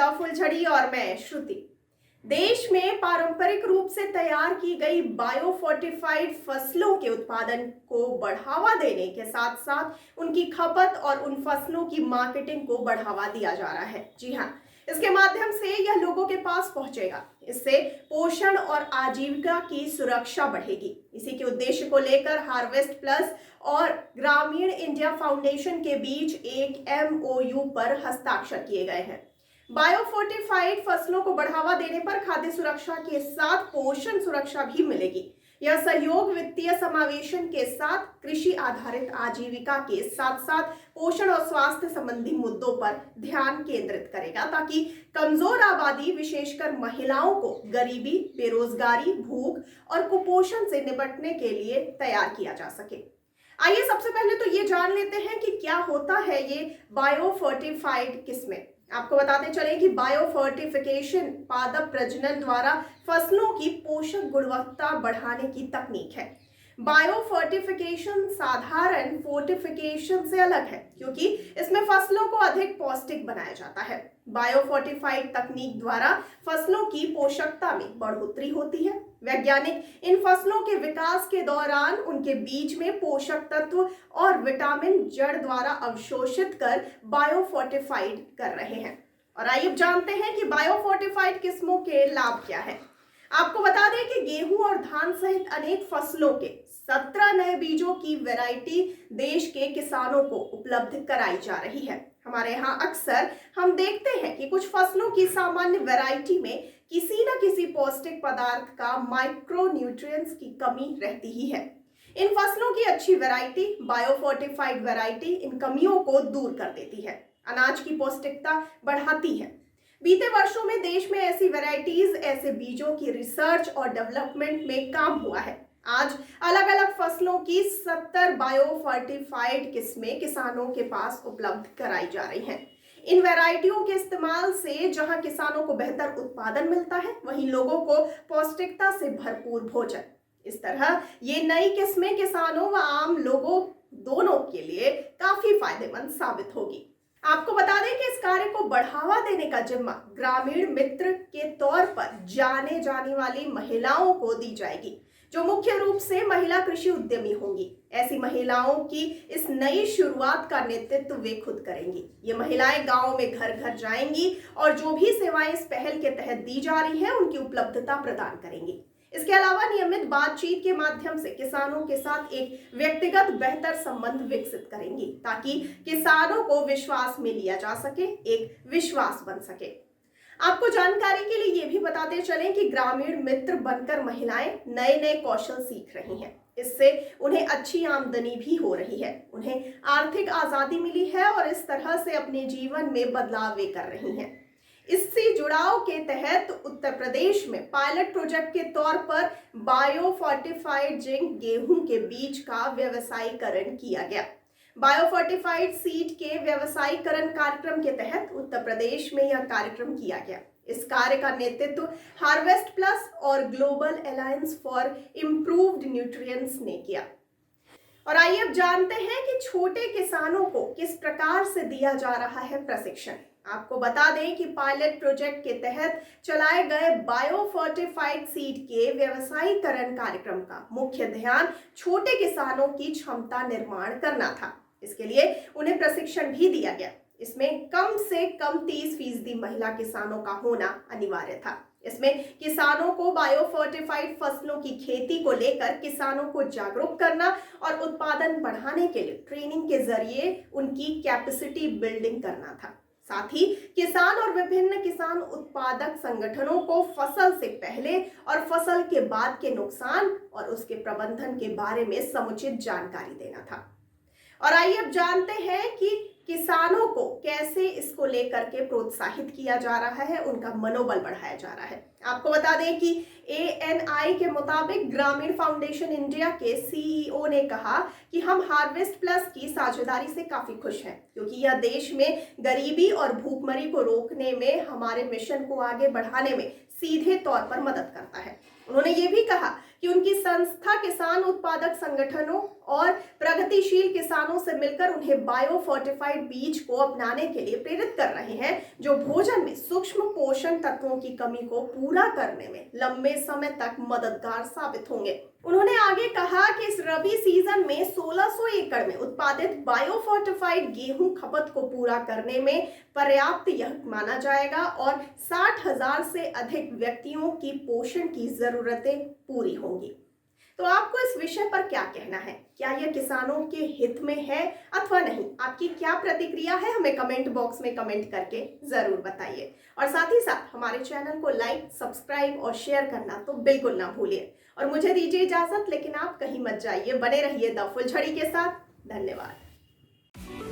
The फुलझड़ी और मैं श्रुति। देश में पारंपरिक रूप से तैयार की गई बायो फोर्टिफाइड फसलों के उत्पादन को बढ़ावा देने के साथ साथ उनकी खपत और उन फसलों की मार्केटिंग को बढ़ावा दिया जा रहा है। जी हाँ, इसके माध्यम से यह लोगों के पास पहुंचेगा। इससे पोषण और आजीविका की सुरक्षा बढ़ेगी। इसी के उद्देश्य को लेकर हार्वेस्ट प्लस और ग्रामीण इंडिया फाउंडेशन के बीच एक MOU पर हस्ताक्षर किए गए हैं। बायोफोर्टिफाइड फसलों को बढ़ावा देने पर खाद्य सुरक्षा के साथ पोषण सुरक्षा भी मिलेगी। यह सहयोग वित्तीय समावेशन के साथ कृषि आधारित आजीविका के साथ साथ पोषण और स्वास्थ्य संबंधी मुद्दों पर ध्यान केंद्रित करेगा, ताकि कमजोर आबादी विशेषकर महिलाओं को गरीबी, बेरोजगारी, भूख और कुपोषण से निपटने के लिए तैयार किया जा सके। आइए सबसे पहले तो ये जान लेते हैं कि क्या होता है ये बायोफोर्टिफाइड किस्में। आपको बताते चलें कि बायोफोर्टिफिकेशन पादप प्रजनन द्वारा फसलों की पोषक गुणवत्ता बढ़ाने की तकनीक है। बायोफोर्टिफिकेशन साधारण फोर्टिफिकेशन से अलग है क्योंकि इसमें फसलों को अधिक पौष्टिक बनाया जाता है। बायोफोर्टिफाइड तकनीक द्वारा फसलों की पोषकता में बढ़ोतरी होती है। वैज्ञानिक इन फसलों के विकास के दौरान उनके बीज में पोषक तत्व और विटामिन जड़ द्वारा अवशोषित कर बायोफोर्टिफाइड कर रहे हैं। और आइए अब जानते हैं कि बायोफोर्टिफाइड किस्मों के लाभ क्या है। आपको बता दें कि गेहूं और धान सहित अनेक फसलों के 17 नए बीजों की वैरायटी देश के किसानों को उपलब्ध कराई जा रही है। हमारे यहाँ अक्सर हम देखते हैं कि कुछ फसलों की सामान्य वैरायटी में किसी न किसी पौष्टिक पदार्थ का माइक्रो न्यूट्रिएंट्स की कमी रहती ही है। इन फसलों की अच्छी वैरायटी बायोफोर्टिफाइड वैरायटी इन कमियों को दूर कर देती है, अनाज की पौष्टिकता बढ़ाती है। बीते वर्षों में देश में ऐसी वैरायटीज, ऐसे बीजों की रिसर्च और डेवलपमेंट में काम हुआ है। आज अलग अलग फसलों की 70 बायोफोर्टिफाइड किस्में किसानों के पास उपलब्ध कराई जा रही हैं। इन वैरायटियों के इस्तेमाल से जहां किसानों को बेहतर उत्पादन मिलता है, वहीं लोगों को पौष्टिकता से भरपूर भोजन। इस तरह ये नई किस्में किसानों व आम लोगों दोनों के लिए काफी फायदेमंद साबित होगी। आपको बता दें कि इस कार्य को बढ़ावा देने का जिम्मा ग्रामीण मित्र के तौर पर जाने जाने वाली महिलाओं को दी जाएगी, जो मुख्य रूप से महिला कृषि उद्यमी होंगी। ऐसी महिलाओं की इस नई शुरुआत का नेतृत्व वे खुद करेंगी। ये महिलाएं गांव में घर घर जाएंगी और जो भी सेवाएं इस पहल के तहत दी जा रही हैं, उनकी उपलब्धता प्रदान करेंगी। इसके अलावा नियमित बातचीत के माध्यम से किसानों के साथ एक व्यक्तिगत बेहतर संबंध विकसित करेंगी, ताकि किसानों को विश्वास में लिया जा सके, एक विश्वास बन सके। आपको जानकारी के लिए ये भी बताते चलें कि ग्रामीण मित्र बनकर महिलाएं नए नए कौशल सीख रही हैं। इससे उन्हें अच्छी आमदनी भी हो रही है, उन्हें आर्थिक आजादी मिली है और इस तरह से अपने जीवन में बदलाव वे कर रही हैं। इससे जुड़ाव के तहत उत्तर प्रदेश में पायलट प्रोजेक्ट के तौर पर बायोफोर्टिफाइड जिंक गेहूं के बीज का व्यवसायीकरण किया गया। बायोफोर्टिफाइड सीड के व्यवसायीकरण कार्यक्रम के तहत उत्तर प्रदेश में यह कार्यक्रम किया गया। इस कार्य का नेतृत्व हार्वेस्ट प्लस और global alliance for improved nutrients ने किया। और आइए अब जानते हैं कि छोटे किसानों को किस प्रकार से दिया जा रहा है प्रशिक्षण। आपको बता दें कि पायलट प्रोजेक्ट के तहत चलाए गए बायोफोर्टिफाइड सीड के व्यवसायीकरण कार्यक्रम का मुख्य ध्यान छोटे किसानों की क्षमता निर्माण करना था। इसके लिए उन्हें प्रशिक्षण भी दिया गया। इसमें कम से कम 30% महिला किसानों का होना अनिवार्य था। इसमें किसानों को बायोफोर्टिफाइड फसलों की खेती को लेकर किसानों को जागरूक करना और उत्पादन बढ़ाने के लिए ट्रेनिंग के जरिए उनकी कैपेसिटी बिल्डिंग करना था। साथ ही किसान और विभिन्न किसान उत्पादक संगठनों को फसल से पहले और फसल के बाद के नुकसान और उसके प्रबंधन के बारे में समुचित जानकारी देना था। और आइए अब जानते हैं कि किसानों को कैसे इसको लेकर के प्रोत्साहित किया जा रहा है, उनका मनोबल बढ़ाया जा रहा है। आपको बता दें कि ANI के मुताबिक ग्रामीण फाउंडेशन इंडिया के CEO ने कहा कि हम हार्वेस्ट प्लस की साझेदारी से काफी खुश हैं, क्योंकि यह देश में गरीबी और भूखमरी को रोकने में, हमारे मिशन को आगे बढ़ाने में सीधे तौर पर मदद करता है। उन्होंने ये भी कहा कि उनकी संस्था किसान उत्पादक संगठनों और प्रगतिशील किसानों से मिलकर उन्हें बायो फोर्टिफाइड बीज को अपनाने के लिए प्रेरित कर रहे हैं, जो भोजन में सूक्ष्म पोषण तत्वों की कमी को पूरा करने में लंबे समय तक मददगार साबित होंगे। उन्होंने आगे कहा कि इस रबी सीजन में 1600 एकड़ में उत्पादित बायो फोर्टिफाइड गेहूं खपत को पूरा करने में पर्याप्त यह माना जाएगा और 60,000 से अधिक व्यक्तियों की पोषण की जरूरतें पूरी होंगी। तो आपको इस विषय पर क्या कहना है? क्या यह किसानों के हित में है अथवा नहीं? आपकी क्या प्रतिक्रिया है? हमें कमेंट बॉक्स में कमेंट करके जरूर बताइए और साथ ही साथ हमारे चैनल को लाइक, सब्सक्राइब और शेयर करना तो बिल्कुल ना भूलिए। और मुझे दीजिए इजाजत, लेकिन आप कहीं मत जाइए, बने रहिए द फुलझड़ी के साथ। धन्यवाद।